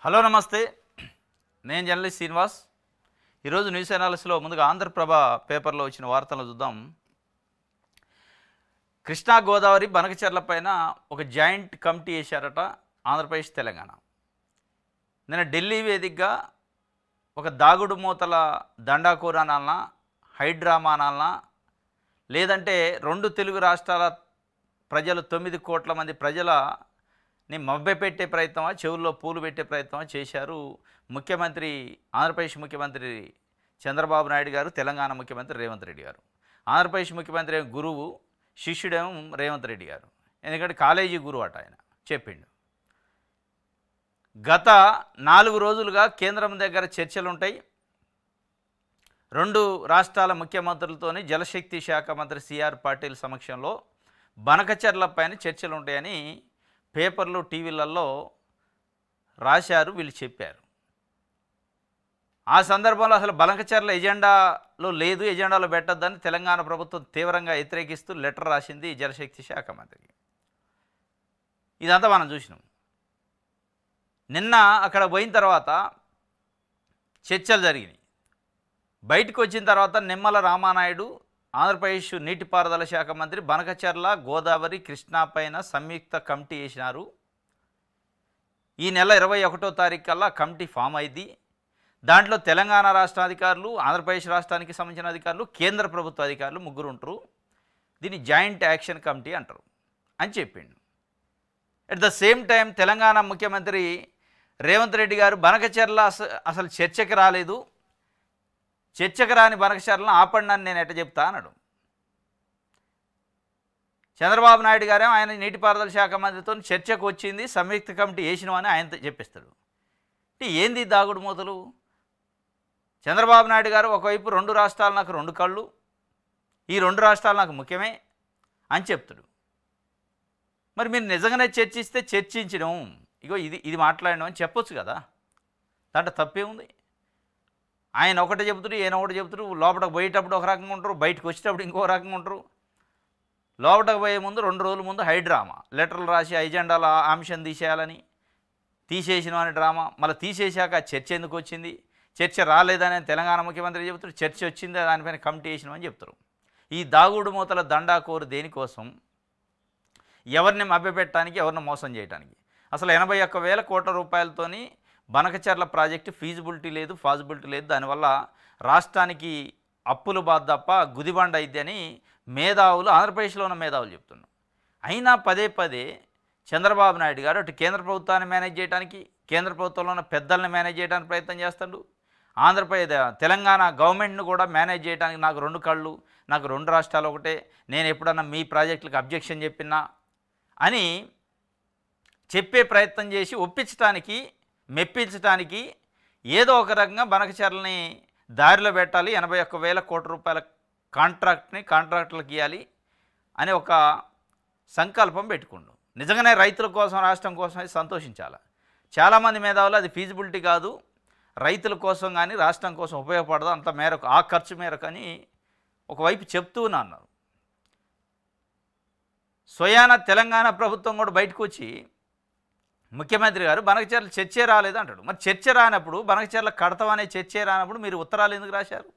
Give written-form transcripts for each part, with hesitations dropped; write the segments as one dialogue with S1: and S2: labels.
S1: Hello నమస్తే, నేను journalist Srinivas. ఈరోజు న్యూస్ అనాలిసిస్లో ముందుగా ఆంధ్రప్రభ పేపర్లో వచ్చిన వార్తలను చూద్దాం. కృష్ణా గోదావరి బనకచెర్ల పైన ఒక జాయింట్ కమిటీ వేశారట ఆంధ్రప్రదేశ్ తెలంగాణ. నిన్న ఢిల్లీ వేదికగా ఒక దాగుడు మూతల దండాకూర అనాలనా, హైడ్రామా అనాలనా, లేదంటే రెండు తెలుగు రాష్ట్రాల ప్రజలు 9 కోట్ల మంది ప్రజలని మభ్యపెట్టే ప్రయత్నమా, చెవుల్లో పూలు పెట్టే ప్రయత్నమా చేశారు ఆంధ్రప్రదేశ్ ముఖ్యమంత్రి చంద్రబాబు నాయుడు గారు, తెలంగాణ ముఖ్యమంత్రి రేవంత్ రెడ్డి గారు. ఆంధ్రప్రదేశ్ ముఖ్యమంత్రి ఏమో గురువు, శిష్యుడేమో రేవంత్ రెడ్డి గారు. ఎందుకంటే కాలేజీ గురువు అట ఆయన చెప్పిండు. గత 4 రోజులుగా కేంద్రం దగ్గర చర్చలుంటాయి. 2 రాష్ట్రాల ముఖ్యమంత్రులతోని జలశక్తి శాఖ మంత్రి సిఆర్ పాటిల్ సమక్షంలో బనకచెర్ల పైన చర్చలు ఉంటాయని పేపర్లు, టీవీలలో రాశారు, వీళ్ళు చెప్పారు. ఆ సందర్భంలో అసలు బనకచెర్ల ఎజెండాలో లేదు, ఎజెండాలో పెట్టద్దని తెలంగాణ ప్రభుత్వం తీవ్రంగా వ్యతిరేకిస్తూ లెటర్ రాసింది జలశక్తి శాఖ మంత్రికి. ఇదంతా మనం చూసినాం. నిన్న అక్కడ పోయిన తర్వాత చర్చలు జరిగినాయి. బయటకు వచ్చిన తర్వాత నిమ్మల రామానాయుడు, ఆంధ్రప్రదేశ్ నీటిపారుదల శాఖ మంత్రి, బనకచెర్ల, గోదావరి, కృష్ణా పైన సంయుక్త కమిటీ వేసినారు. ఈ నెల 21వ తారీఖు కల్లా కమిటీ ఫామ్ అయింది. దాంట్లో తెలంగాణ రాష్ట్ర అధికారులు, ఆంధ్రప్రదేశ్ రాష్ట్రానికి సంబంధించిన అధికారులు, కేంద్ర ప్రభుత్వ అధికారులు 3 ఉంటారు. దీన్ని జాయింట్ యాక్షన్ కమిటీ అంటారు అని చెప్పిండు. At the same time Telangana ముఖ్యమంత్రి రేవంత్ రెడ్డి గారు బనకచెర్ల అసలు చర్చకి రాలేదు, చర్చకు రాని బనకచెర్లను ఆపండి అని నేను ఎట్ట చెప్తా అన్నాడు. చంద్రబాబు నాయుడు గారేమో ఆయన నీటిపారుదల శాఖ మంత్రితో చర్చకు వచ్చింది, సంయుక్త కమిటీ వేసినామని ఆయన చెప్పిస్తాడు. అంటే ఏంది దాగుడు మూతలు? చంద్రబాబు నాయుడు గారు ఒకవైపు 2 రాష్ట్రాలు నాకు 2 కళ్ళు, ఈ 2 రాష్ట్రాలు నాకు ముఖ్యమే అని చెప్తాడు. మరి మీరు నిజంగానే చర్చిస్తే చర్చించడం, ఇగో ఇది మాట్లాడడం అని చెప్పొచ్చు కదా, దాంట్లో తప్పేముంది? ఆయన ఒకటే చెబుతారు, ఈయన ఒకటి చెబుతారు. లోపలికి పోయేటప్పుడు ఒక రకంగా ఉంటారు, బయటకు వచ్చేటప్పుడు ఇంకో రకంగా ఉంటారు. లోపలికి పోయే ముందు 2 రోజుల ముందు హైడ్రామా, లెటర్లు రాసి ఎజెండాల అంశం తీసేయాలని, తీసేసిన అని డ్రామా. మళ్ళీ తీసేశాక చర్చ ఎందుకు వచ్చింది, చర్చ రాలేదని తెలంగాణ ముఖ్యమంత్రి చెబుతారు, చర్చ వచ్చింది దానిపైన కమిటీ వేసినామని చెప్తారు. ఈ దాగుడు మూతల దండాకోరు దేనికోసం? ఎవరిని మభ్యపెట్టడానికి, ఎవరిని మోసం చేయడానికి. అసలు 81,000 కోట్ల రూపాయలతోని బనకచెర్ల ప్రాజెక్టు ఫీజిబిలిటీ లేదు, పాజిబిలిటీ లేదు. దానివల్ల రాష్ట్రానికి అప్పులు బాధ తప్ప గుదిబండ అయింది అని మేధావులు, ఆంధ్రప్రదేశ్లో ఉన్న మేధావులు చెప్తున్నారు. అయినా పదే చంద్రబాబు నాయుడు గారు అటు కేంద్ర ప్రభుత్వాన్ని మేనేజ్ చేయడానికి, కేంద్ర ప్రభుత్వంలో ఉన్న పెద్దల్ని మేనేజ్ చేయడానికి ప్రయత్నం చేస్తాడు. తెలంగాణ గవర్నమెంట్ను కూడా మేనేజ్ చేయడానికి నాకు 2 కళ్ళు, నాకు 2 రాష్ట్రాలు ఒకటే, నేను ఎప్పుడన్నా మీ ప్రాజెక్టులకు అబ్జెక్షన్ చెప్పినా అని చెప్పే ప్రయత్నం చేసి ఒప్పించడానికి, మెప్పించడానికి ఏదో ఒక రకంగా బనకచెర్లని దారిలో పెట్టాలి, 81,000 కోట్ల రూపాయల కాంట్రాక్టులకు ఇవ్వాలి అని ఒక సంకల్పం పెట్టుకుండు. నిజంగానే రైతుల కోసం, రాష్ట్రం కోసం అయితే సంతోషించాలి. చాలామంది మేధావులు అది ఫీజిబిలిటీ కాదు, రైతుల కోసం కానీ రాష్ట్రం కోసం ఉపయోగపడదు అంత మేరకు, ఆ ఖర్చు మేరకు అని ఒకవైపు చెప్తూనే అన్నారు. స్వయాన తెలంగాణ ప్రభుత్వం కూడా బయటకు వచ్చి ముఖ్యమంత్రి గారు బనకచెర్ల చర్చే రాలేదు అంటాడు. మరి చర్చ రానప్పుడు, బనకచెర్ల కడతామనే చర్చే రానప్పుడు మీరు ఉత్తరాలు ఎందుకు రాశారు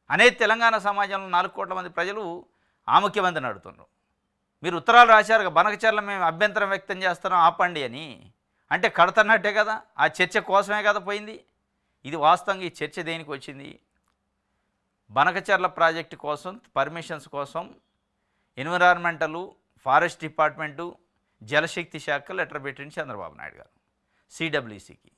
S1: అనేది తెలంగాణ సమాజంలో 4 కోట్ల మంది ప్రజలు ఆ ముఖ్యమంత్రిని అడుగుతున్నారు. మీరు ఉత్తరాలు రాశారు, బనకచెర్ల మేము అభ్యంతరం వ్యక్తం చేస్తున్నాం ఆపండి అని. అంటే కడతన్నట్టే కదా, ఆ చర్చ కోసమే కదా పోయింది. ఇది వాస్తవంగా ఈ చర్చ దేనికి వచ్చింది? బనకచెర్ల ప్రాజెక్టు కోసం, పర్మిషన్స్ కోసం ఎన్విరాన్మెంటల్, ఫారెస్ట్ డిపార్ట్మెంటు, జలశక్తి శాఖ లెటర్ పెట్టింది చంద్రబాబు నాయుడు గారు సిడబ్ల్యూసికి.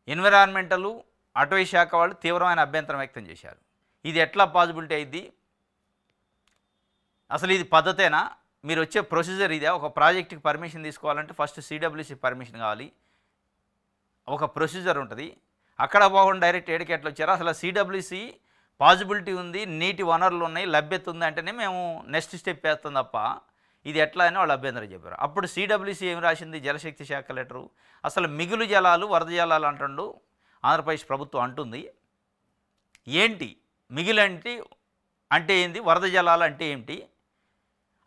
S1: ఎన్విరాన్మెంటల్, అటవీ శాఖ వాళ్ళు తీవ్రమైన అభ్యంతరం వ్యక్తం చేశారు. ఇది ఎట్లా పాజిబిలిటీ అయింది? అసలు ఇది పద్ధతేనా? మీరు వచ్చే ప్రొసీజర్ ఇదే. ఒక ప్రాజెక్టుకి పర్మిషన్ తీసుకోవాలంటే ఫస్ట్ సిడబ్ల్యూసి పర్మిషన్ కావాలి, ఒక ప్రొసీజర్ ఉంటుంది. అక్కడ పోకుండా డైరెక్ట్ ఏడికెట్లు వచ్చారు. అసలు సిడబ్ల్యూసి పాజిబిలిటీ ఉంది, నీటి వనరులు ఉన్నాయి, లభ్యత ఉంది అంటేనే మేము నెక్స్ట్ స్టెప్ వేస్తాం తప్ప ఇది ఎట్లా అని వాళ్ళు అభ్యంతరం చెప్పారు. అప్పుడు సిడబ్ల్యూసి ఏమి రాసింది? జలశక్తి శాఖ లెటరు. అసలు మిగులు జలాలు, వరద జలాలు అంటుండు ఆంధ్రప్రదేశ్ ప్రభుత్వం అంటుంది. ఏంటి మిగిలంటి అంటే ఏంది, వరద జలాలు అంటే ఏంటి,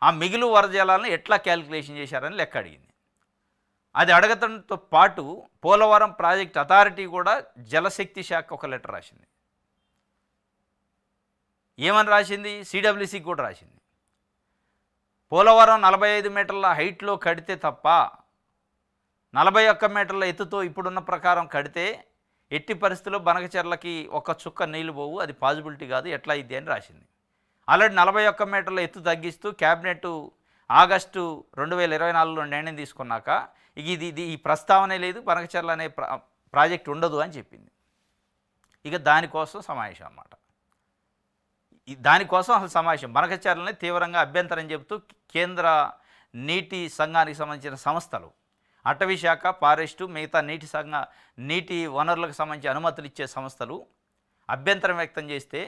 S1: ఆ మిగులు వరద జలాలను ఎట్లా క్యాలిక్యులేషన్ చేశారని లెక్క అడిగింది. అది అడగడంతో పాటు పోలవరం ప్రాజెక్ట్ అథారిటీ కూడా జలశక్తి శాఖ ఒక లెటర్ రాసింది. ఏమని రాసింది? సిడబ్ల్యూసికి కూడా రాసింది. పోలవరం 45 మీటర్ల హైట్లో కడితే తప్ప 41 మీటర్ల ఎత్తుతో ఇప్పుడున్న ప్రకారం కడితే ఎట్టి పరిస్థితుల్లో బనకచెర్లకి ఒక చుక్క నీళ్లు పోవు, అది పాజిబిలిటీ కాదు, ఎట్లా ఇది అని రాసింది. ఆల్రెడీ 41 మీటర్ల ఎత్తు తగ్గిస్తూ క్యాబినెట్ ఆగస్టు 2024లో నిర్ణయం తీసుకున్నాక ఇది ఈ ప్రస్తావనే లేదు, బనకచెర్ల అనే ప్రాజెక్ట్ ఉండదు అని చెప్పింది. ఇక దానికోసం సమావేశం అన్నమాట. దానికోసం అసలు సమావేశం బనకచెర్లని తీవ్రంగా అభ్యంతరం చెబుతూ కేంద్ర నీటి సంఘానికి సంబంధించిన సంస్థలు, అటవీ శాఖ, ఫారెస్టు, మిగతా నీటి వనరులకు సంబంధించి అనుమతులు ఇచ్చే సంస్థలు అభ్యంతరం వ్యక్తం చేస్తే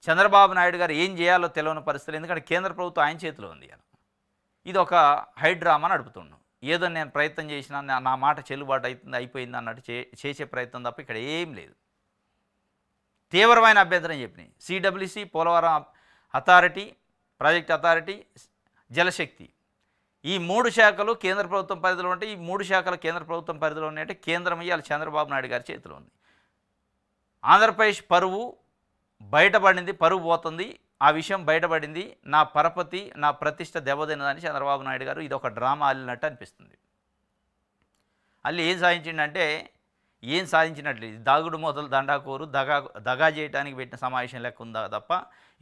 S1: చంద్రబాబు నాయుడు గారు ఏం చేయాలో తెలియని పరిస్థితులు, ఎందుకంటే కేంద్ర ప్రభుత్వం ఆయన చేతిలో ఉంది. ఇది ఒక హైడ్రామా నడుపుతున్నాం. ఏదో నేను ప్రయత్నం చేసినా నా మాట చెల్లుబాటు అయిపోయింది అన్నట్టు చేసే ప్రయత్నం తప్ప ఇక్కడ ఏం లేదు. తీవ్రమైన అభ్యంతరం చెప్పినాయి CWC, Polavaram authority, project authority, Jal Shakti. ఈ 3 శాఖలు కేంద్ర ప్రభుత్వం పరిధిలో ఉంటే ఈ 3 శాఖలు కేంద్ర ప్రభుత్వం పరిధిలో ఉన్నాయంటే కేంద్రం ఇవాళ చంద్రబాబు నాయుడు గారి చేతిలో ఉంది. ఆంధ్రప్రదేశ్ పరువు బయటపడింది, పరువు పోతుంది, ఆ విషయం బయటపడింది, నా పరపతి నా ప్రతిష్ట దెబ్బతిన్నదని చంద్రబాబు నాయుడు గారు ఇది ఒక డ్రామా అల్లినట్టు అనిపిస్తుంది. అల్లి ఏం సాధించిండంటే ఏం సాధించినట్లు, దాగుడు మూతలు దండాకోరు దగా చేయడానికి పెట్టిన సమావేశం లెక్క ఉందా తప్ప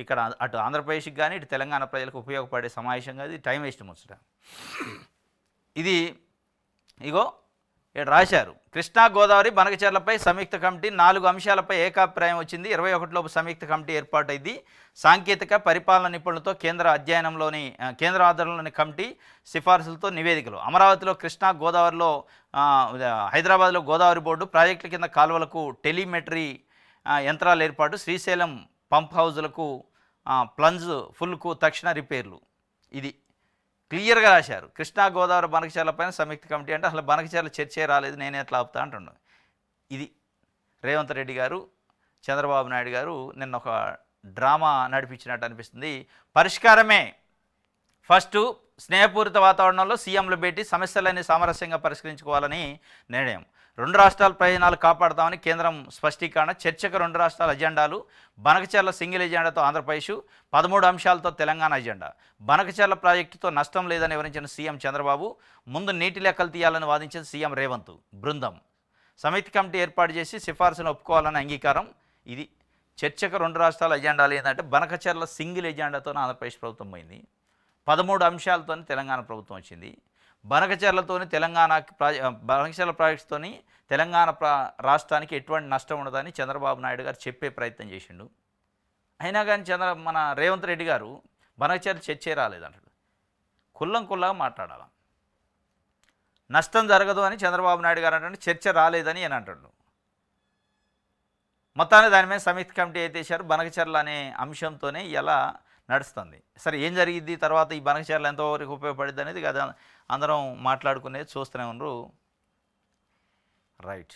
S1: ఇక్కడ అటు ఆంధ్రప్రదేశ్కి కానీ ఇటు తెలంగాణ ప్రజలకు ఉపయోగపడే సమావేశం కాదు. ఇది టైం వేస్ట్ ముచ్చట. ఇది ఇగో ఇక్కడ రాశారు, కృష్ణా గోదావరి బనకచెర్లపై సంయుక్త కమిటీ 4 అంశాలపై ఏకాభిప్రాయం వచ్చింది. 21లోపు సంయుక్త కమిటీ ఏర్పాటైంది. సాంకేతిక పరిపాలన నిపుణులతో కేంద్ర ఆధ్వర్యంలోని కమిటీ సిఫార్సులతో నివేదికలు. అమరావతిలో కృష్ణా, గోదావరిలో హైదరాబాద్లో గోదావరి బోర్డు, ప్రాజెక్టుల కింద కాలువలకు టెలిమెట్రీ యంత్రాల ఏర్పాటు, శ్రీశైలం పంప్ హౌజులకు ప్లంజ్ ఫుల్కు తక్షణ రిపేర్లు. ఇది క్లియర్గా రాశారు. కృష్ణా గోదావరి బనకచెర్లపైన సంయుక్త కమిటీ అంటే అసలు బనకచెర్ల చర్చే రాలేదు, నేను ఎట్లా ఆపుతా అంటున్నాను. ఇది రేవంత్ రెడ్డి గారు, చంద్రబాబు నాయుడు గారు నిన్న ఒక డ్రామా నడిపించినట్టు అనిపిస్తుంది. పరిష్కారమే ఫస్ట్ స్నేహపూరిత వాతావరణంలో సీఎంలు భేటీ, సమస్యలన్నీ సామరస్యంగా పరిష్కరించుకోవాలని నిర్ణయం. 2 రాష్ట్రాల ప్రయోజనాలు కాపాడతామని కేంద్రం స్పష్టీకరణ. చర్చకు 2 రాష్ట్రాల అజెండాలు. బనకచెర్ల సింగిల్ ఎజెండాతో ఆంధ్రప్రదేశ్, 13 అంశాలతో తెలంగాణ అజెండా. బనకచెర్ల ప్రాజెక్టుతో నష్టం లేదని వివరించిన సీఎం చంద్రబాబు, ముందు నీటి లెక్కలు తీయాలని వాదించిన సీఎం రేవంత్. బృందం సమితి కమిటీ ఏర్పాటు చేసి సిఫార్సును ఒప్పుకోవాలని అంగీకారం. ఇది చర్చకు 2 రాష్ట్రాల అజెండాలు ఏంటంటే బనకచెర్ల సింగిల్ ఎజెండాతో ఆంధ్రప్రదేశ్ ప్రభుత్వం పోయింది, 13 అంశాలతో తెలంగాణ ప్రభుత్వం వచ్చింది. బనకచెర్లతోని బనకచెర్ల ప్రాజెక్టుతోని తెలంగాణ రాష్ట్రానికి ఎటువంటి నష్టం ఉండదని చంద్రబాబు నాయుడు గారు చెప్పే ప్రయత్నం చేసిండు. అయినా కానీ మన రేవంత్ రెడ్డి గారు బనకచెర్ల చర్చే రాలేదంటాడు. కుల్లంగా మాట్లాడాలి. నష్టం జరగదు అని చంద్రబాబు నాయుడు గారు అంటే చర్చ రాలేదని అని అంటాడు. మొత్తాన్ని దాని మీద సంయుక్త కమిటీ అయితే చేశారు. బనకచెర్ల అనే అంశంతోనే ఇలా నడుస్తుంది. సరే ఏం జరిగింది తర్వాత ఈ బనకచెర్ల ఎంతవరకు ఉపయోగపడింది అనేది కదా అందరం మాట్లాడుకునేది చూస్తూనే ఉన్నారు. రైట్.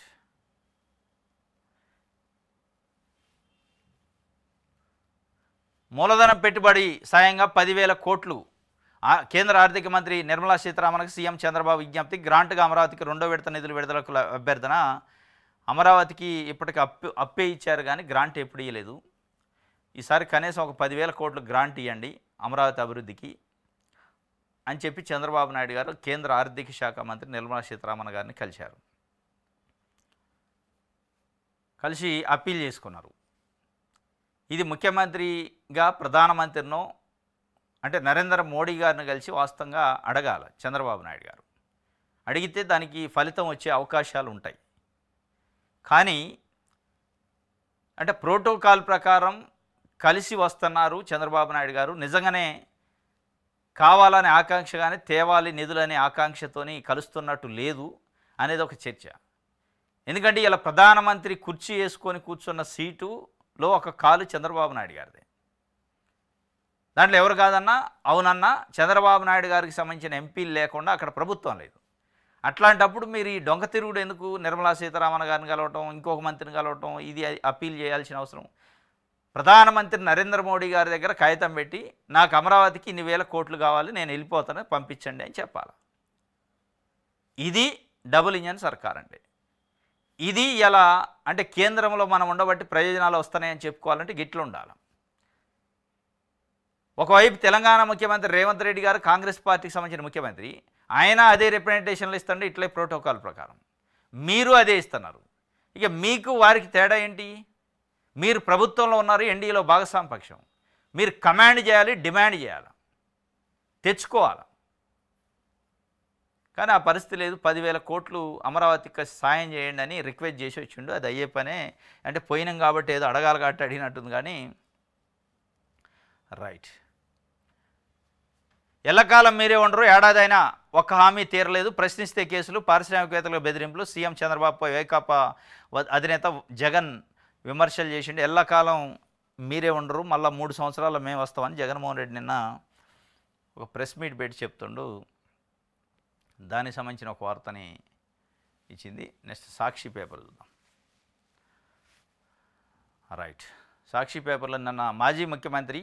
S1: మూలధనం పెట్టుబడి సాయంగా 10,000 కోట్లు కేంద్ర ఆర్థిక మంత్రి నిర్మలా సీతారామన్కు సీఎం చంద్రబాబు విజ్ఞప్తి. గ్రాంట్గా అమరావతికి 2వ విడత నిధుల విడుదలకు అభ్యర్థన. అమరావతికి ఇప్పటికి అప్పే ఇచ్చారు కానీ గ్రాంట్ ఎప్పుడు ఇవ్వలేదు. ఈసారి కనీసం ఒక 10,000 కోట్లు గ్రాంట్ ఇవ్వండి అమరావతి అభివృద్ధికి అని చెప్పి చంద్రబాబు నాయుడు గారు కేంద్ర ఆర్థిక శాఖ మంత్రి నిర్మలా సీతారామన్ గారిని కలిశారు. కలిసి అప్పీల్ చేసుకున్నారు. ఇది ముఖ్యమంత్రిగా ప్రధానమంత్రినో అంటే నరేంద్ర మోడీ గారిని కలిసి వాస్తవంగా అడగాల చంద్రబాబు నాయుడు గారు. అడిగితే దానికి ఫలితం వచ్చే అవకాశాలు ఉంటాయి. కానీ అంటే ప్రోటోకాల్ ప్రకారం కలిసి వస్తున్నారు చంద్రబాబు నాయుడు గారు. నిజంగానే కావాలనే ఆకాంక్ష కానీ తేవాలి నిధులనే ఆకాంక్షతోని కలుస్తున్నట్టు లేదు అనేది ఒక చర్చ. ఎందుకంటే ఇలా ప్రధానమంత్రి కుర్చీ వేసుకొని కూర్చున్న సీటులో ఒక కాలు చంద్రబాబు నాయుడు గారిదే. దాంట్లో ఎవరు కాదన్నా అవునన్నా చంద్రబాబు నాయుడు గారికి సంబంధించిన ఎంపీలు లేకుండా అక్కడ ప్రభుత్వం లేదు. అట్లాంటప్పుడు మీరు ఈ డొంక తిరుగుడు ఎందుకు? నిర్మలా సీతారామన్ గారిని కలవటం, ఇంకొక మంత్రిని కలవటం, ఇది అప్పీల్ చేయాల్సిన అవసరం. ప్రధానమంత్రి నరేంద్ర మోడీ గారి దగ్గర కాగితం పెట్టి నాకు అమరావతికి ఇన్ని వేల కోట్లు కావాలి, నేను వెళ్ళిపోతాను, పంపించండి అని చెప్పాలి. ఇది డబుల్ ఇంజన్ సర్కార్ అంటే. ఇది ఎలా అంటే కేంద్రంలో మనం ఉండబట్టి ప్రయోజనాలు వస్తున్నాయని చెప్పుకోవాలంటే గిట్ల ఉండాలి. ఒకవైపు తెలంగాణ ముఖ్యమంత్రి రేవంత్ రెడ్డి గారు కాంగ్రెస్ పార్టీకి సంబంధించిన ముఖ్యమంత్రి, ఆయన అదే రిప్రజెంటేషన్లు ఇస్తుండే ఇట్లే ప్రోటోకాల్ ప్రకారం, మీరు అదే ఇస్తున్నారు. ఇక మీకు వారికి తేడా ఏంటి? మీరు ప్రభుత్వంలో ఉన్నారు, ఎన్డీఏలో భాగస్వామ్య పక్షం, మీరు కమాండ్ చేయాలి, డిమాండ్ చేయాలి, తెచ్చుకోవాలి. కానీ ఆ పరిస్థితి లేదు. 10,000 కోట్లు అమరావతికి సాయం చేయండి అని రిక్వెస్ట్ చేసి వచ్చిండు. అది అయ్యే పనే. అంటే పోయినాం కాబట్టి ఏదో అడగాలి కాబట్టి అడిగినట్టుంది. కానీ రైట్, ఎల్లకాలం మీరే ఉండరు, ఏడాది అయినా ఒక్క హామీ తీరలేదు, ప్రశ్నిస్తే కేసులు, పారిశ్రామికవేత్తలకు బెదిరింపులు, సీఎం చంద్రబాబుపై వైకాపా అధినేత జగన్ విమర్శలు చేసిండు. ఎల్లకాలం మీరే ఉండరు, మళ్ళీ 3 సంవత్సరాలు మేము వస్తామని జగన్మోహన్ రెడ్డి నిన్న ఒక ప్రెస్ మీట్ పెట్టి చెప్తుండు. దానికి సంబంధించిన ఒక వార్తని ఇచ్చింది. నెక్స్ట్ సాక్షి పేపర్ చూద్దాం. రైట్, సాక్షి పేపర్లో నిన్న మాజీ ముఖ్యమంత్రి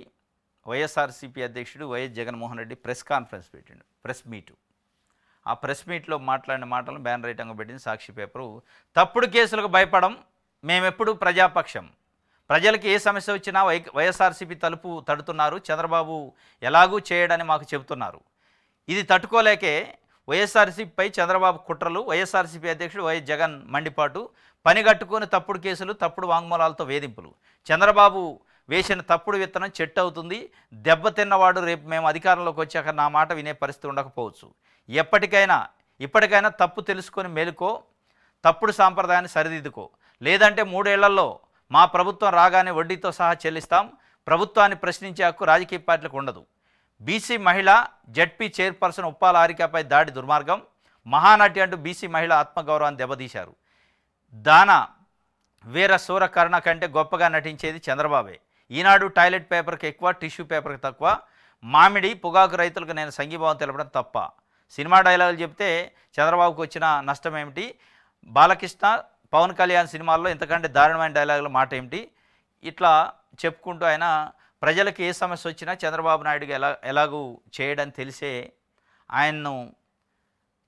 S1: వైఎస్ఆర్సీపీ అధ్యక్షుడు YS Jaganmohan Reddy press conference పెట్టిండు, ప్రెస్ మీటు. ఆ ప్రెస్ మీట్లో మాట్లాడిన మాటలను బ్యానర్ రైటింగ్గా పెట్టింది సాక్షి పేపరు. తప్పుడు కేసులకు భయపడం, మేమెప్పుడు ప్రజాపక్షం, ప్రజలకు ఏ సమస్య వచ్చినా వైఎస్ఆర్సీపీ తలుపు తడుతున్నారు, చంద్రబాబు ఎలాగూ చేయడని మాకు చెబుతున్నారు. ఇది తట్టుకోలేకే వైఎస్ఆర్సీపీపై చంద్రబాబు కుట్రలు, వైఎస్ఆర్సీపీ అధ్యక్షుడు వైఎస్ జగన్ మండిపాటు, పనిగట్టుకుని తప్పుడు కేసులు, తప్పుడు వాంగ్మూలాలతో వేధింపులు, చంద్రబాబు వేసిన తప్పుడు విత్తనం చెట్టు అవుతుంది, దెబ్బతిన్నవాడు రేపు మేము అధికారంలోకి వచ్చాక నా మాట వినే పరిస్థితి ఉండకపోవచ్చు. ఇప్పటికైనా తప్పు తెలుసుకొని మేలుకో, తప్పుడు సాంప్రదాయాన్ని సరిదిద్దుకో, లేదంటే 3 ఏళ్లలో మా ప్రభుత్వం రాగానే వడ్డీతో సహా చెల్లిస్తాం. ప్రభుత్వాన్ని ప్రశ్నించే హక్కు రాజకీయ పార్టీలకు ఉండదు. బీసీ మహిళ జడ్పీ చైర్పర్సన్ ఉప్పాల హారికపై దాడి దుర్మార్గం, మహానటి అంటూ బీసీ మహిళ ఆత్మగౌరవాన్ని దెబ్బతీశారు. దాన వీర సూరకర్ణ కంటే గొప్పగా నటించేది చంద్రబాబే. ఈనాడు టాయిలెట్ పేపర్కి ఎక్కువ, టిష్యూ పేపర్కి తక్కువ, మామిడి పొగాకు రైతులకు నేను సంఘీభావం తెలపడం తప్ప, సినిమా డైలాగులు చెప్తే చంద్రబాబుకు వచ్చిన నష్టం ఏమిటి, బాలకృష్ణ పవన్ కళ్యాణ్ సినిమాల్లో ఇంతకంటే దారుణమైన డైలాగుల మాట ఏమిటి, ఇట్లా చెప్పుకుంటూ ఆయన ప్రజలకు ఏ సమస్య వచ్చినా చంద్రబాబు నాయుడుగా ఎలాగూ చేయడం తెలిసే ఆయన్ను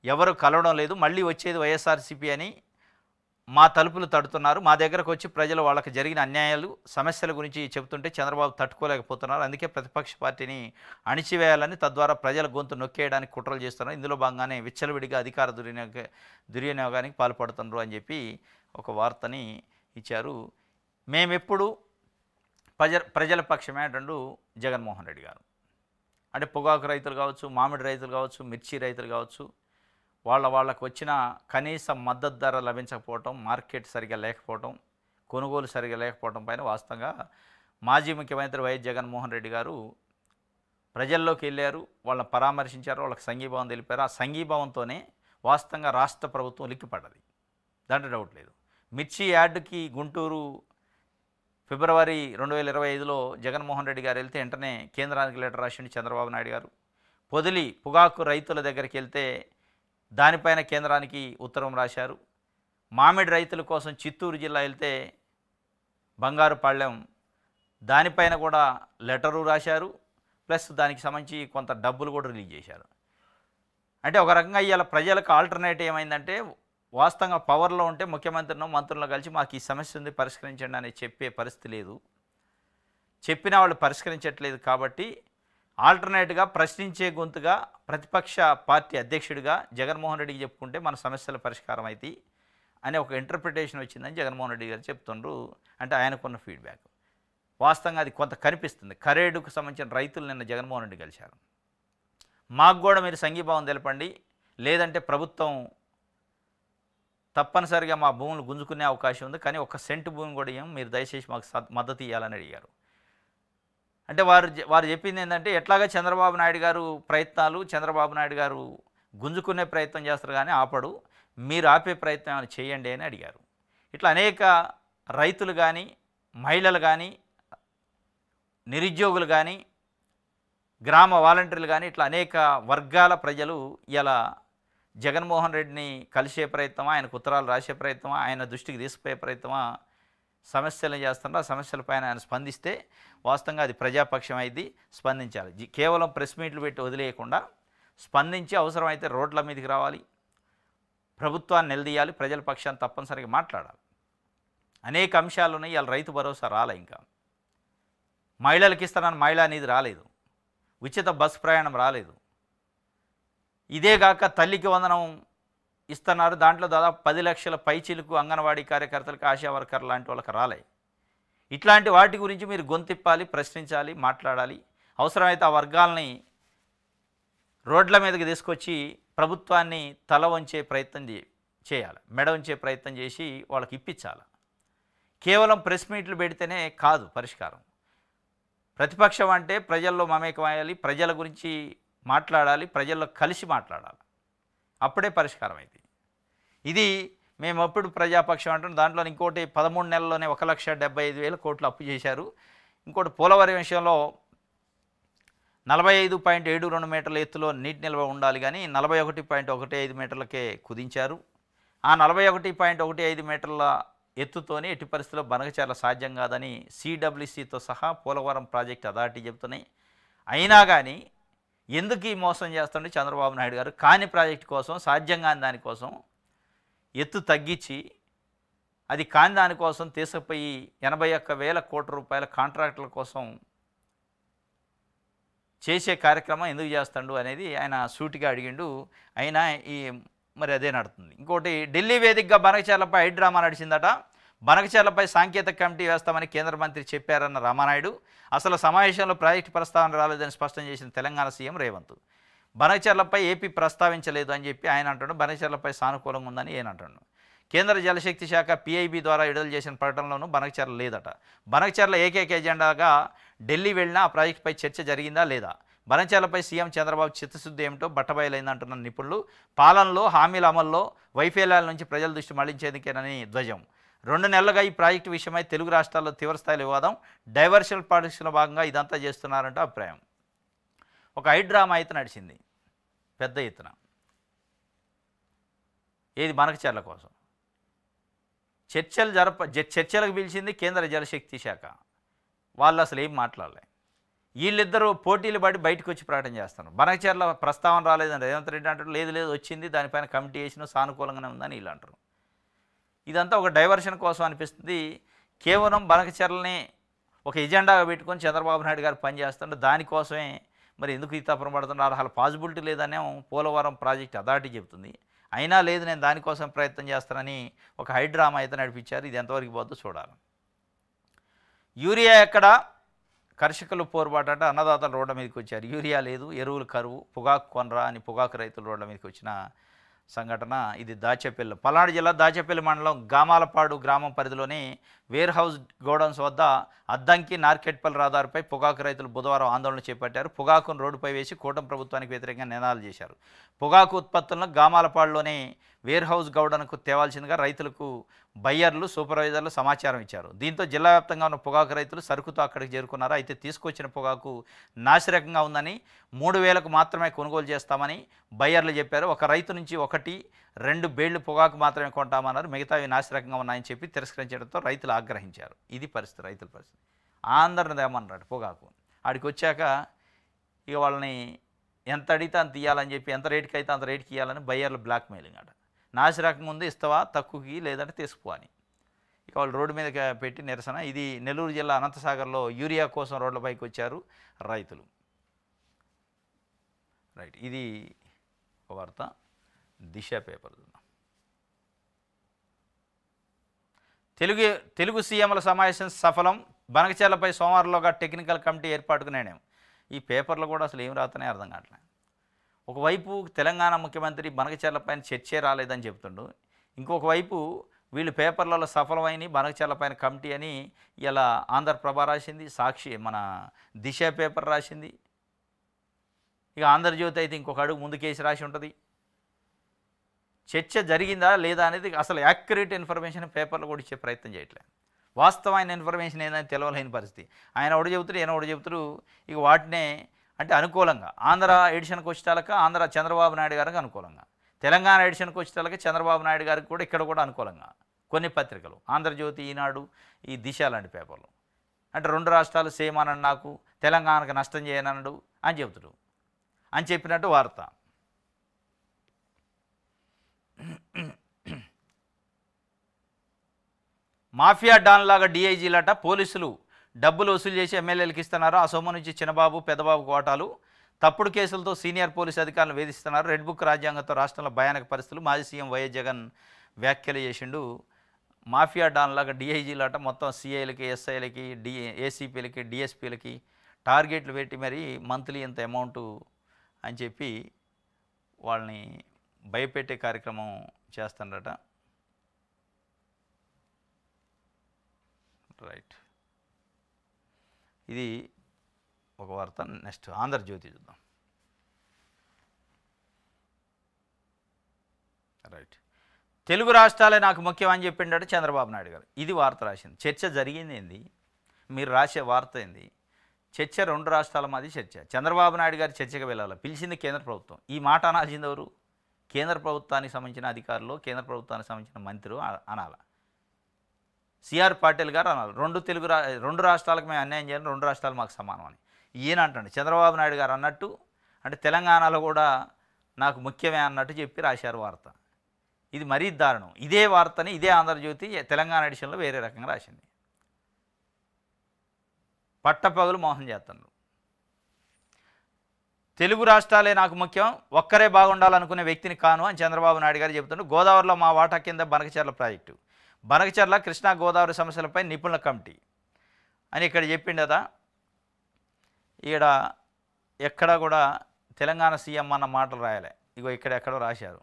S1: ఎవరు కలవడం లేదు, మళ్ళీ వచ్చేది వైఎస్ఆర్సీపీ అని మా తలుపులు తడుతున్నారు, మా దగ్గరకు వచ్చి ప్రజలు వాళ్ళకి జరిగిన అన్యాయాలు సమస్యల గురించి చెబుతుంటే చంద్రబాబు తట్టుకోలేకపోతున్నారు, అందుకే ప్రతిపక్ష పార్టీని అణిచివేయాలని తద్వారా ప్రజల గొంతు నొక్కేయడానికి కుట్రలు చేస్తున్నారు, ఇందులో భాగంగానే విచ్చలవిడిగా అధికార దుర్వినియోగానికి పాల్పడుతున్నారు అని చెప్పి ఒక వార్తని ఇచ్చారు. మేమెప్పుడు ప్రజల పక్షమే అంటూ జగన్మోహన్ రెడ్డి గారు. అంటే పొగాకు రైతులు కావచ్చు, మామిడి రైతులు కావచ్చు, మిర్చి రైతులు కావచ్చు, వాళ్ళకు వచ్చిన కనీస మద్దతు ధర లభించకపోవటం, మార్కెట్ సరిగా లేకపోవటం, కొనుగోలు సరిగా లేకపోవటం పైన వాస్తవంగా మాజీ ముఖ్యమంత్రి వైఎస్ జగన్మోహన్ రెడ్డి గారు ప్రజల్లోకి వెళ్ళారు, వాళ్ళని పరామర్శించారు, వాళ్ళకి సంఘీభావం తెలిపారు. ఆ సంఘీభావంతోనే వాస్తవంగా రాష్ట్ర ప్రభుత్వం ఉలిక్కిపడ్డది, దాంట్లో డౌట్ లేదు. మిర్చి యార్డుకి గుంటూరు ఫిబ్రవరి 2025లో జగన్మోహన్ రెడ్డి గారు వెళ్తే వెంటనే కేంద్రానికి లెటర్ రాసిండు చంద్రబాబు నాయుడు గారు. పొదిలి పొగాకు రైతుల దగ్గరికి వెళ్తే దానిపైన కేంద్రానికి ఉత్తరం రాశారు. మామిడి రైతుల కోసం చిత్తూరు జిల్లా వెళ్తే బంగారుపాళ్యం దానిపైన కూడా లెటరు రాశారు, ప్లస్ దానికి సంబంధించి కొంత డబ్బులు కూడా రిలీజ్ చేశారు. అంటే ఒక రకంగా ఇవాళ ప్రజలకు ఆల్టర్నేటివ్ ఏమైందంటే వాస్తవంగా పవర్లో ఉంటే ముఖ్యమంత్రినో మంత్రులను కలిసి మాకు ఈ సమస్య ఉంది పరిష్కరించండి అని చెప్పే పరిస్థితి లేదు, చెప్పినా వాళ్ళు పరిష్కరించట్లేదు. కాబట్టి ఆల్టర్నేట్గా ప్రశ్నించే గొంతుగా ప్రతిపక్ష పార్టీ అధ్యక్షుడిగా జగన్మోహన్ రెడ్డికి చెప్పుకుంటే మన సమస్యల పరిష్కారం అవుతాయి అనే ఒక ఇంటర్ప్రిటేషన్ వచ్చిందని జగన్మోహన్ రెడ్డి గారు చెప్తుండ్రు. అంటే ఆయనకున్న ఫీడ్బ్యాక్ వాస్తవంగా అది కొంత కనిపిస్తుంది. కరేడుకు సంబంధించిన రైతులు నిన్న జగన్మోహన్ రెడ్డి కలిశారు. మాకు కూడా మీరు సంఘీభావం తెలపండి, లేదంటే ప్రభుత్వం తప్పనిసరిగా మా భూములు గుంజుకునే అవకాశం ఉంది, కానీ 1 సెంటు భూమి కూడా ఏం, మీరు దయచేసి మాకు మద్దతు ఇవ్వాలని అడిగారు. అంటే వారు చెప్పింది ఏంటంటే ఎట్లాగా చంద్రబాబు నాయుడు గారు ప్రయత్నాలు, చంద్రబాబు నాయుడు గారు గుంజుకునే ప్రయత్నం చేస్తారు కానీ ఆపడు, మీరు ఆపే ప్రయత్నం ఏమైనా చేయండి అని అడిగారు. ఇట్లా అనేక రైతులు కానీ, మహిళలు కానీ, నిరుద్యోగులు కానీ, గ్రామ వాలంటీర్లు కానీ, ఇట్లా అనేక వర్గాల ప్రజలు ఇలా జగన్మోహన్ రెడ్డిని కలిసే ప్రయత్నమా, ఆయనకు ఉత్తరాలు రాసే ప్రయత్నమా, ఆయన దృష్టికి తీసుకుపోయే ప్రయత్నమా సమస్యలను చేస్తున్నారు. ఆ సమస్యలపైన ఆయన స్పందిస్తే వాస్తవంగా అది ప్రజాపక్షం అయింది, స్పందించాలి. కేవలం ప్రెస్ మీట్లు పెట్టి వదిలేయకుండా స్పందించి అవసరమైతే రోడ్ల మీదకి రావాలి, ప్రభుత్వాన్ని నిలదీయాలి, ప్రజల పక్షాన్ని తప్పనిసరిగా మాట్లాడాలి. అనేక అంశాలు ఉన్నాయి. ఇవాళ రైతు భరోసా రాలే, ఇంకా మహిళలకు ఇస్తానని మహిళా నిధి రాలేదు, ఉచిత బస్సు ప్రయాణం రాలేదు. ఇదేగాక తల్లికి వందనం ఇస్తున్నారు, దాంట్లో దాదాపు 10 లక్షల పైచీలకు అంగన్వాడీ కార్యకర్తలకు, ఆశా వర్కర్ లాంటి వాళ్ళకి రాలే. ఇట్లాంటి వాటి గురించి మీరు గొంతిప్పాలి, ప్రశ్నించాలి, మాట్లాడాలి. అవసరమైతే ఆ వర్గాల్ని రోడ్ల మీదకి తీసుకొచ్చి ప్రభుత్వాన్ని తల వంచే ప్రయత్నం చేయాలి, మెడ వంచే ప్రయత్నం చేసి వాళ్ళకి ఇప్పించాలి. కేవలం ప్రెస్ మీట్లు పెడితేనే కాదు పరిష్కారం. ప్రతిపక్షం అంటే ప్రజల్లో మమేకమయ్యాలి, ప్రజల గురించి మాట్లాడాలి, ప్రజల్లో కలిసి మాట్లాడాలి, అప్పుడే పరిష్కారం అయింది. ఇది మేము ఎప్పుడు ప్రజాపక్షం అంటున్నాం. దాంట్లో ఇంకోటి 13 నెలల్లోనే 1,75,000 కోట్లు అప్పు చేశారు. ఇంకోటి పోలవరం విషయంలో 45.72 మీటర్ల ఎత్తులో నీటి నిల్వ ఉండాలి, కానీ 41.15 మీటర్లకే కుదించారు. ఆ 41.15 మీటర్ల ఎత్తుతోనే ఎట్టి పరిస్థితుల్లో బనకచెర్ల సాధ్యం కాదని సిడబ్ల్యూసితో సహా పోలవరం ప్రాజెక్ట్ అథారిటీ చెబుతున్నాయి. అయినా కానీ ఎందుకు ఈ మోసం చేస్తుండే చంద్రబాబు నాయుడు గారు? కాని ప్రాజెక్టు కోసం, సాధ్యం కాని దానికోసం ఎత్తు తగ్గించి, అది కాని దానికోసం తీసుకుపోయి 81,000 కోట్ల రూపాయల కాంట్రాక్టుల కోసం చేసే కార్యక్రమం ఎందుకు చేస్తాడు అనేది ఆయన సూటిగా అడిగిండు. అయినా మరి అదే నడుతుంది. ఇంకోటి, ఢిల్లీ వేదికగా బనకచెర్లపై హైడ్రామా నడిచిందట. బనకచెర్లపై సాంకేతిక కమిటీ వేస్తామని కేంద్ర మంత్రి చెప్పారన్న రామానాయుడు. అసలు సమావేశంలో ప్రాజెక్టు ప్రస్తావన రాలేదని స్పష్టం చేసిన తెలంగాణ సీఎం రేవంత్. బనకచెర్లపై ఏపీ ప్రస్తావించలేదు అని చెప్పి ఆయన అంటాడు. బనకచెర్లపై సానుకూలంగా ఉందని ఆయన అంటాడు. కేంద్ర జలశక్తి శాఖ పిఐబి ద్వారా విడుదల చేసిన ప్రకటనలోనూ బనకచెర్ల లేదట. బనకచెర్ల ఏకైక ఎజెండాగా ఢిల్లీ వెళ్ళినా ఆ ప్రాజెక్టుపై చర్చ జరిగిందా లేదా? బనకచెర్లపై సీఎం చంద్రబాబు చిత్తశుద్ధి ఏమిటో బట్టబయలైందంటున్న నిపుణులు. పాలనలో, హామీల అమల్లో వైఫల్యాల నుంచి ప్రజల దృష్టి మళ్లించేందుకేనని ధ్వజం. 2 నెలలుగా ఈ ప్రాజెక్టు విషయమై తెలుగు రాష్ట్రాల్లో తీవ్రస్థాయిలో వివాదం. డైవర్షన్ పాలిటిక్స్లో భాగంగా ఇదంతా చేస్తున్నారంటే అభిప్రాయం. ఒక హైడ్రామా అయితే నడిచింది పెద్ద ఎత్తున. ఏది? బనకచెర్ల కోసం చర్చలకు పిలిచింది కేంద్ర జలశక్తి శాఖ. వాళ్ళు అసలు ఏం మాట్లాడలే. వీళ్ళిద్దరూ పోటీలు పడి బయటకు వచ్చి ప్రకటన చేస్తారు. బనకచెర్ల ప్రస్తావన రాలేదని రేవంత్ రెడ్డి అంటారు. లేదు వచ్చింది, దానిపైన కమిటీ వేసిన, సానుకూలంగానే ఉందని వీళ్ళు అంటారు. ఇదంతా ఒక డైవర్షన్ కోసం అనిపిస్తుంది. కేవలం బనకచెర్లని ఒక ఎజెండాగా పెట్టుకొని చంద్రబాబు నాయుడు గారు పనిచేస్తుంటే దానికోసమే మరి ఎందుకు ఈ తపన పడుతున్నారు? అసలు పాసిబిలిటీ లేదనే పోలవరం ప్రాజెక్ట్ అథారిటీ చెబుతుంది. అయినా లేదు, నేను దానికోసం ప్రయత్నం చేస్తానని ఒక హైడ్రామా అయితే నడిపించారు. ఇది ఎంతవరకు పోతుందో చూడాలి. యూరియా ఎక్కడ? కర్షకులు పోరుబాటంటే అన్నదాతలు రోడ్ల మీదకి వచ్చారు. యూరియా లేదు, ఎరువులు కరువు, పొగాకు కొనరా అని పొగాకు రైతులు రోడ్ల మీదకి వచ్చిన సంఘటన. ఇది దాచేపల్లి, పల్నాడు జిల్లా దాచేపల్లి మండలం గామాలపాడు గ్రామం పరిధిలోని వేర్ హౌస్ గోడౌన్స్ వద్ద అద్దంకి నార్కెట్పల్లి రహదారిపై పొగాకు రైతులు బుధవారం ఆందోళన చేపట్టారు. పొగాకును రోడ్డుపై వేసి కూటమి ప్రభుత్వానికి వ్యతిరేకంగా నినాదాలు చేశారు. పొగాకు ఉత్పత్తులను గామాలపాడులోని వేర్ హౌస్ గౌడన్కు తేవాల్సిందిగా రైతులకు బయ్యర్లు, సూపర్వైజర్లు సమాచారం ఇచ్చారు. దీంతో జిల్లా వ్యాప్తంగా ఉన్న పొగాకు రైతులు సరుకుతో అక్కడికి చేరుకున్నారు. అయితే తీసుకొచ్చిన పొగాకు నాసిరకంగా ఉందని, 3,000కు మాత్రమే కొనుగోలు చేస్తామని బయ్యర్లు చెప్పారు. ఒక రైతు నుంచి 1-2 బేళ్లు పొగాకు మాత్రమే కొంటామన్నారు. మిగతావి నాసిరకంగా ఉన్నాయని చెప్పి తిరస్కరించడంతో రైతులు ఆగ్రహించారు. ఇది పరిస్థితి, రైతుల పరిస్థితి. ఆంధ్రని ఏమన్నాడు పొగాకు. ఆడికి వచ్చాక ఇక వాళ్ళని ఎంత అడిగితే అంత ఇవ్వాలని చెప్పి, ఎంత రేటుకి అయితే అంత రేటుకి ఇవ్వాలని బయ్యర్లు బ్లాక్ మెయిలింగ్ అట. నాసిరకంగా ఉంది, ఇస్తావా తక్కువకి, లేదంటే తీసుకుపో అని ఇక వాళ్ళు రోడ్డు మీద పెట్టి నిరసన. ఇది నెల్లూరు జిల్లా అనంతసాగర్లో యూరియా కోసం రోడ్లపైకి వచ్చారు రైతులు. రైట్, ఇది ఒక వార్త. దిశ పేపర్ తెలుగు సీఎంల సమావేశం సఫలం. బనకచెర్లపై సోమవారంలోగా టెక్నికల్ కమిటీ ఏర్పాటుకు నిర్ణయం. ఈ పేపర్లో కూడా అసలు ఏం రాతనే అర్థం కావట్లేదు. ఒకవైపు తెలంగాణ ముఖ్యమంత్రి బనకచెర్లపైన చర్చే రాలేదని చెప్తుండు, ఇంకొక వైపు వీళ్ళు పేపర్లలో సఫలమైన బనకచెర్లపైన కమిటీ అని ఇలా ఆంధ్రప్రభ రాసింది, సాక్షి మన దిశ పేపర్ రాసింది. ఇక ఆంధ్రజ్యోతి అయితే ఇంకొక అడుగు ముందుకేసి రాసి ఉంటుంది. చర్చ జరిగిందా లేదా అనేది అసలు యాక్యురేట్ ఇన్ఫర్మేషన్ పేపర్లు కూడా ఇచ్చే ప్రయత్నం చేయట్లేదు. వాస్తవమైన ఇన్ఫర్మేషన్ ఏదైనా తెలవలేని పరిస్థితి. ఆయన ఒకటి చెబుతారు, ఈయన ఒకటి చెబుతారు. ఇక వాటినే అంటే అనుకూలంగా ఆంధ్ర ఎడిషన్కి వచ్చేటాలక ఆంధ్ర చంద్రబాబు నాయుడు గారికి అనుకూలంగా, తెలంగాణ ఎడిషన్కి వచ్చేటాలక చంద్రబాబు నాయుడు గారికి కూడా ఇక్కడ కూడా అనుకూలంగా కొన్ని పత్రికలు, ఆంధ్రజ్యోతి, ఈనాడు, ఈ దిశ లాంటి పేపర్లు. అంటే 2 రాష్ట్రాలు సేమ్ అన్నాడు, నాకు తెలంగాణకు నష్టం చేయనన్నాడు అని చెబుతాడు అని చెప్పినట్టు వార్త. మాఫియా డాన్ లాగా డీఐజీలట పోలీసులు డబ్బులు వసూలు చేసి ఎమ్మెల్యేలకు ఇస్తున్నారు. ఆ సొమ్ము నుంచి చిన్నబాబు పెద్దబాబు కోటాలు. తప్పుడు కేసులతో సీనియర్ పోలీసు అధికారులను వేధిస్తున్నారు. రెడ్ బుక్ రాజ్యాంగంతో రాష్ట్రంలో భయానక పరిస్థితులు. మాజీ సీఎం వైఎస్ జగన్ వ్యాఖ్యలు చేసిండు. మాఫియా డాన్ లాగా డీఐజీలట మొత్తం సిఐలకి ఎస్ఐలకి ఏసీపీలకి డిఎస్పీలకి టార్గెట్లు పెట్టి మరి మంత్లీ ఇంత అమౌంట్ అని చెప్పి వాళ్ళని భయపెట్టే కార్యక్రమం చేస్తాడట. రైట్, ఇది ఒక వార్త. నెక్స్ట్ ఆంధ్రజ్యోతి చూద్దాం. రైట్, తెలుగు రాష్ట్రాలే నాకు ముఖ్యం అని చెప్పిండట చంద్రబాబు నాయుడు గారు. ఇది వార్త రాసింది. చర్చ జరిగింది ఏంది, మీరు రాసే వార్త ఏంది? చర్చ రెండు రాష్ట్రాల మాది చర్చ. చంద్రబాబు నాయుడు గారు చర్చకు వెళ్ళాలి, పిలిచింది కేంద్ర ప్రభుత్వం. ఈ మాట అనాల్సింది ఎవరు? కేంద్ర ప్రభుత్వానికి సంబంధించిన అధికారులు, కేంద్ర ప్రభుత్వానికి సంబంధించిన మంత్రులు అనాల. సిఆర్ పాటిల్ గారు అనాలి. రెండు రాష్ట్రాలకు మేము అన్యాయం చేయాలి, రెండు రాష్ట్రాలు మాకు సమానం అని. ఈయన అంటాడు చంద్రబాబు నాయుడు గారు అన్నట్టు, అంటే తెలంగాణలో కూడా నాకు ముఖ్యమే అన్నట్టు చెప్పి రాశారు వార్త. ఇది మరీ దారుణం. ఇదే వార్తని ఇదే ఆంధ్రజ్యోతి తెలంగాణ ఎడిషన్లో వేరే రకంగా రాసింది. పట్టపగలు మోసం చేస్తున్నారు. తెలుగు రాష్ట్రాలే నాకు ముఖ్యం, ఒక్కరే బాగుండాలనుకునే వ్యక్తిని కాను అని చంద్రబాబు నాయుడు గారు చెబుతున్నారు. గోదావరిలో మా వాటా కింద బనకచెర్ల ప్రాజెక్టు, బనకచెర్ల కృష్ణా గోదావరి సమస్యలపై నిపుణుల కమిటీ అని ఇక్కడ చెప్పిండు కదా. ఇక్కడ ఎక్కడ కూడా తెలంగాణ సీఎం అన్న మాటలు రాయలే. ఇగో ఇక్కడ ఎక్కడో రాశారు.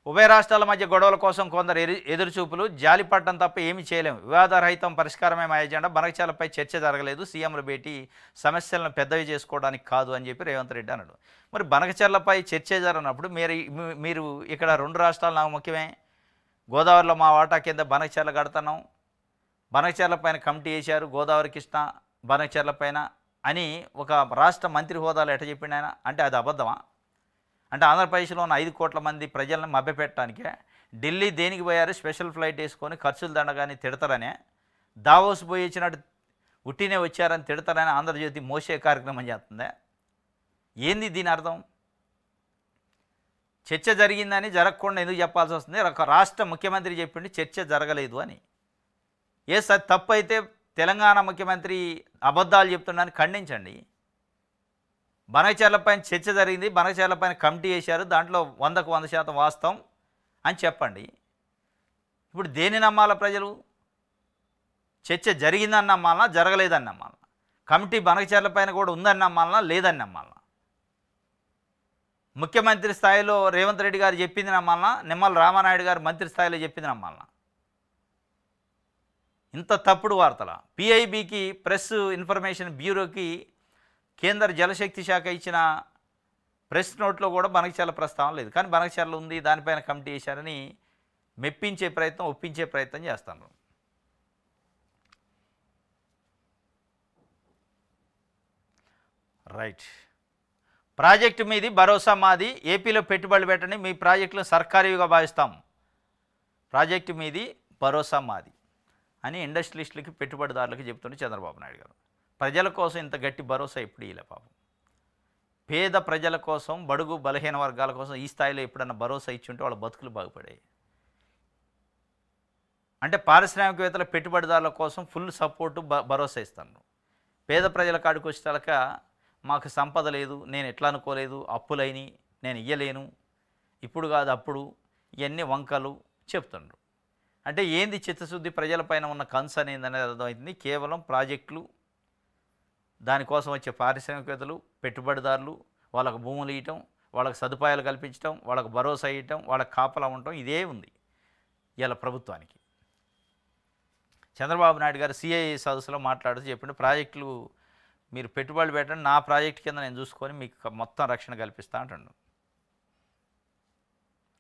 S1: ఉభయ రాష్ట్రాల మధ్య గొడవల కోసం కొందరు ఎదురుచూపులు, జాలిపడటం తప్ప ఏమీ చేయలేము. వివాదరహితం పరిష్కారమే మా ఎజెండా. బనకచెర్లపై చర్చ జరగలేదు. సీఎంల భేటీ సమస్యలను పెద్దవి చేసుకోవడానికి కాదు అని చెప్పి రేవంత్ రెడ్డి అన్నాడు. మరి బనకచెర్లపై చర్చ జరగనప్పుడు మీరు ఇక్కడ రెండు రాష్ట్రాలు నాకు ముఖ్యమే, గోదావరిలో మా వాటా కింద బనకచెర్ల కడుతున్నాం, బనకచెర్ల పైన కమిటీ వేశారు, గోదావరి కృష్ణ బనకచెర్ల పైన అని ఒక రాష్ట్ర మంత్రి హోదాలో ఎట్ట చెప్పిండు ఆయన? అంటే అది అబద్ధమా? అంటే ఆంధ్రప్రదేశ్లో ఉన్న 5 కోట్ల మంది ప్రజలను మభ్యపెట్టడానికే ఢిల్లీ దేనికి పోయారు? స్పెషల్ ఫ్లైట్ వేసుకొని ఖర్చులు దండగాని తిడతారనే, దావోస్ పోయి ఇచ్చినట్టు ఉట్టినే వచ్చారని తిడతారని ఆంధ్రజ్యోతి మోసే కార్యక్రమం చేస్తుందా? ఏంది దీని అర్థం? చర్చ జరిగిందని జరగకుండా ఎందుకు చెప్పాల్సి వస్తుంది? ఒక రాష్ట్ర ముఖ్యమంత్రి చెప్పిండి చర్చ జరగలేదు అని. అది తప్పు అయితే తెలంగాణ ముఖ్యమంత్రి అబద్ధాలు చెప్తున్నాడని ఖండించండి. బనకచెర్లపైన చర్చ జరిగింది, బనకచెర్లపైన కమిటీ వేశారు, దాంట్లో 100కు 100% వాస్తవం అని చెప్పండి. ఇప్పుడు దేన్ని నమ్మాలా ప్రజలు? చర్చ జరిగిందని నమ్మాలనా, జరగలేదని నమ్మాలనా? కమిటీ బనకచెర్లపైన కూడా ఉందని నమ్మాలనా, లేదని నమ్మాలనా? ముఖ్యమంత్రి స్థాయిలో రేవంత్ రెడ్డి గారు చెప్పింది నమ్మాలనా, నిమ్మల రామానాయుడు గారు మంత్రి స్థాయిలో చెప్పింది నమ్మాలనా? ఇంత తప్పుడు వార్తల. పిఐబికి ప్రెస్ ఇన్ఫర్మేషన్ బ్యూరోకి కేంద్ర జలశక్తి శాఖ ఇచ్చిన ప్రెస్ నోట్లో కూడా బనకచెర్ల ప్రస్తావన లేదు. కానీ బనకచెర్ల ఉంది, దానిపైన కమిటీ వేశారని మెప్పించే ప్రయత్నం, ఒప్పించే ప్రయత్నం చేస్తాను. రైట్, ప్రాజెక్టు మీది భరోసా మాది, ఏపీలో పెట్టుబడులు పెట్టండి, మీ ప్రాజెక్టులను సర్కారీవిగా భావిస్తాం. ప్రాజెక్టు మీది భరోసా మాది అని ఇండస్ట్రియలిస్టులకి, పెట్టుబడిదారులకి చెప్తుండే చంద్రబాబు నాయుడు గారు. ప్రజల కోసం ఇంత గట్టి భరోసా ఎప్పుడు ఇలా పాపం. పేద ప్రజల కోసం, బడుగు బలహీన వర్గాల కోసం ఈ స్థాయిలో ఎప్పుడన్నా భరోసా ఇచ్చుంటే వాళ్ళ బతుకులు బాగుపడాయి. అంటే పారిశ్రామికవేత్తల, పెట్టుబడిదారుల కోసం ఫుల్ సపోర్టు, భరోసా ఇస్తాను. పేద ప్రజల కాడికి వచ్చేటాక మాకు సంపద లేదు, నేను ఎట్లా అనుకోలేదు, అప్పులైని నేను ఇయ్యలేను, ఇప్పుడు కాదు అప్పుడు, ఇవన్నీ వంకలు చెప్తుండ్రు. అంటే ఏంది చిత్తశుద్ధి? ప్రజలపైన ఉన్న కన్సర్న్ ఏందనేది అర్థమవుతుంది. కేవలం ప్రాజెక్టులు, దానికోసం వచ్చే పారిశ్రామికవేత్తలు, పెట్టుబడిదారులు, వాళ్ళకు భూములు ఇవ్వటం, వాళ్ళకు సదుపాయాలు కల్పించడం, వాళ్ళకు భరోసా ఇవ్వటం, వాళ్ళకి కాపలా ఉండటం, ఇదే ఉంది ఇలా ప్రభుత్వానికి. చంద్రబాబు నాయుడు గారు సిఐఏ సదస్సులో మాట్లాడుతూ చెప్పిండు, ప్రాజెక్టులు మీరు పెట్టుబడులు పెట్టండి, నా ప్రాజెక్టు కింద నేను చూసుకొని మీకు మొత్తం రక్షణ కల్పిస్తా అంటుండు.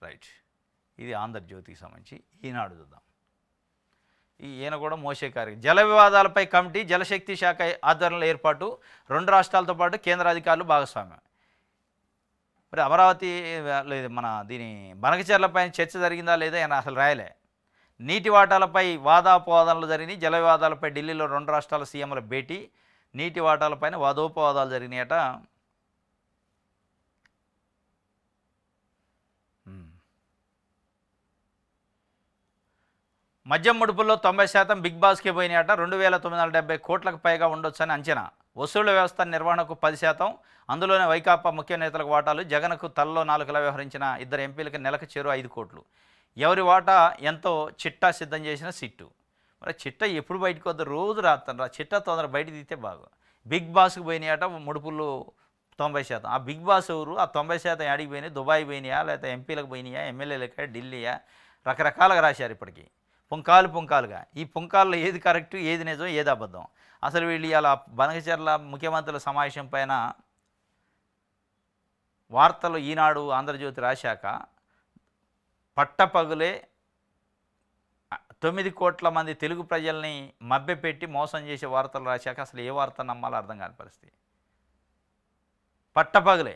S1: రైట్, ఇది ఆంధ్రజ్యోతికి సంబంధించి. ఈనాడు చూద్దాం. ఈయన కూడా మోసే కార్యక్రమం. జల వివాదాలపై కమిటీ, జలశక్తి శాఖ ఆధ్వర్యంలో ఏర్పాటు, రెండు రాష్ట్రాలతో పాటు కేంద్ర అధికారులు భాగస్వామ్యం. మరి అమరావతి లేదు, మన దీని బనకచెర్లపైన చర్చ జరిగిందా లేదా ఆయన అసలు రాయలే. నీటి వాటాలపై వాదాపోవాదాలు జరిగినాయి. జల వివాదాలపై ఢిల్లీలో రెండు రాష్ట్రాల సీఎంల భేటీ, నీటి వాటాలపైన వాదోపవాదాలు జరిగినాయట. మద్యం ముడుపుల్లో 90% బిగ్ బాస్కే పోయినాయట. 2,970 కోట్లకు పైగా ఉండొచ్చని అంచనా. వసూళ్ల వ్యవస్థ నిర్వహణకు 10%, అందులోనే వైకాపా ముఖ్య నేతలకు వాటాలు. జగన్కు తలలో నాలుకలా వ్యవహరించిన ఇద్దరు ఎంపీలకు నెలకు చేరు 5 కోట్లు. ఎవరి వాటా ఎంతో చిట్టా సిద్ధం చేసిన సిట్టు. మరి చిట్టా ఎప్పుడు బయటకు వద్ద రోజు రాస్తాను రా, చిట్టా తొందర బయట తీస్తే బాగు. బిగ్ బాస్కి పోయినాయట ముడుపులు 90%. ఆ బిగ్ బాస్ ఎవరు? ఆ 90% యాడికి పోయినాయి? దుబాయ్ పోయినాయా, లేకపోతే ఎంపీలకు పోయినాయా, ఎమ్మెల్యేలకా, ఢిల్లీయా? రకరకాలుగా రాశారు ఇప్పటికీ, పుంకాలుగా. ఈ పుంకాల్లో ఏది కరెక్టు, ఏది నిజం, ఏది అబద్ధం? అసలు వీళ్ళు ఇలా బనకచెర్ల ముఖ్యమంత్రుల సమావేశం పైన వార్తలు ఈనాడు, ఆంధ్రజ్యోతి రాశాక పట్టపగులే 9 కోట్ల మంది తెలుగు ప్రజల్ని మభ్యపెట్టి మోసం చేసే వార్తలు రాశాక అసలు ఏ వార్త నమ్మాలో అర్థం కాని పరిస్థితి. పట్టపగులే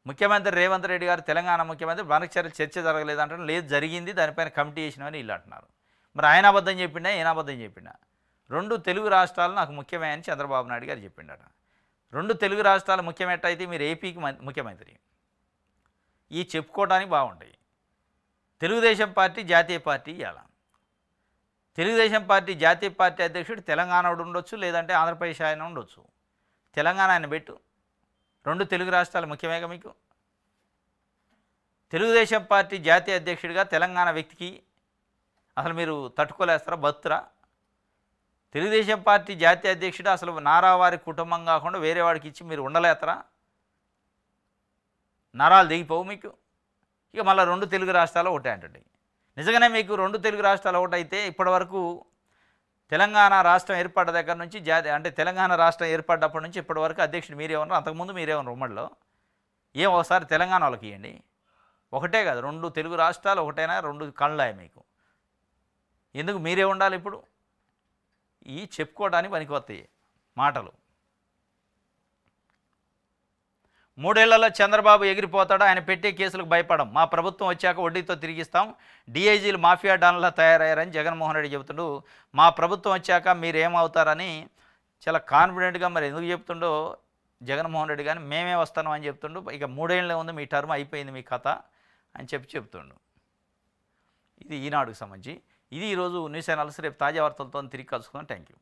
S1: ముఖ్యమంత్రి రేవంత్ రెడ్డి గారు, తెలంగాణ ముఖ్యమంత్రి, బనకచెర్ల చర్చ జరగలేదంటే లేదు, జరిగింది, దానిపైన కమిటీ చేసినామని వీళ్ళు అంటున్నారు. మరి ఆయన అబద్ధం చెప్పిండా, ఈయన అబద్ధం చెప్పిండా? 2 తెలుగు రాష్ట్రాలు నాకు ముఖ్యమే అని చంద్రబాబు నాయుడు గారు చెప్పిండట. 2 తెలుగు రాష్ట్రాలు ముఖ్యమైనట్టయితే మీరు ఏపీకి ముఖ్యమంత్రి, ఈ చెప్పుకోవడానికి బాగుంటాయి. తెలుగుదేశం పార్టీ జాతీయ పార్టీ ఇవాళ. తెలుగుదేశం పార్టీ జాతీయ పార్టీ అధ్యక్షుడు తెలంగాణోడు ఉండొచ్చు, లేదంటే ఆంధ్రప్రదేశ్ ఆయన ఉండొచ్చు. తెలంగాణ ఆయన పెట్టు. 2 తెలుగు రాష్ట్రాలు ముఖ్యమేగా మీకు. తెలుగుదేశం పార్టీ జాతీయ అధ్యక్షుడిగా తెలంగాణ వ్యక్తికి అసలు మీరు తట్టుకోలేస్తారా, బతురా? తెలుగుదేశం పార్టీ జాతీయ అధ్యక్షుడు అసలు నారావారి కుటుంబం కాకుండా వేరే వాడికి ఇచ్చి మీరు ఉండలేస్తారా? నరాలు దిగిపోవు మీకు. ఇక మళ్ళీ 2 తెలుగు రాష్ట్రాలు ఒకటే అంటండి. నిజంగానే మీకు 2 తెలుగు రాష్ట్రాలు ఒకటైతే ఇప్పటివరకు తెలంగాణ రాష్ట్రం ఏర్పడ్డ దగ్గర నుంచి అంటే తెలంగాణ రాష్ట్రం ఏర్పడ్డప్పటి నుంచి ఇప్పటివరకు అధ్యక్షుడు మీరే ఉన్నారు, అంతకుముందు మీరే ఉన్నారు ఉమ్మడిలో. ఏం ఒకసారి తెలంగాణ వాళ్ళకి ఇవ్వండి. ఒకటే కాదు, 2 తెలుగు రాష్ట్రాలు ఒకటైనా 2 కళ్ళాయి మీకు. ఎందుకు మీరే ఉండాలి ఇప్పుడు? ఈ చెప్పుకోవడానికి పనికొస్తాయి మాటలు. 3 ఏళ్లలో చంద్రబాబు ఎగిరిపోతాడు, ఆయన పెట్టే కేసులకు భయపడం, మా ప్రభుత్వం వచ్చాక వడ్డీతో తిరిగిస్తాం, డీఐజీలు మాఫియా డాన్లా తయారయ్యారని జగన్మోహన్ రెడ్డి చెబుతుండు. మా ప్రభుత్వం వచ్చాక మీరేమవుతారని చాలా కాన్ఫిడెంట్గా మరి ఎందుకు చెప్తుండో జగన్మోహన్ రెడ్డి కానీ మేమే వస్తాను అని చెప్తుండు. ఇక 3 ఏళ్ళే ఉంది, మీ టర్మ్ అయిపోయింది, మీ కథ అని చెప్తుండు. ఇది ఈనాడుకు సంబంధించి. ఇది ఈరోజు న్యూస్ అనాలిసిస్. రేపు తాజా వార్తలతో తిరిగి కలుసుకుందాం. Thank you.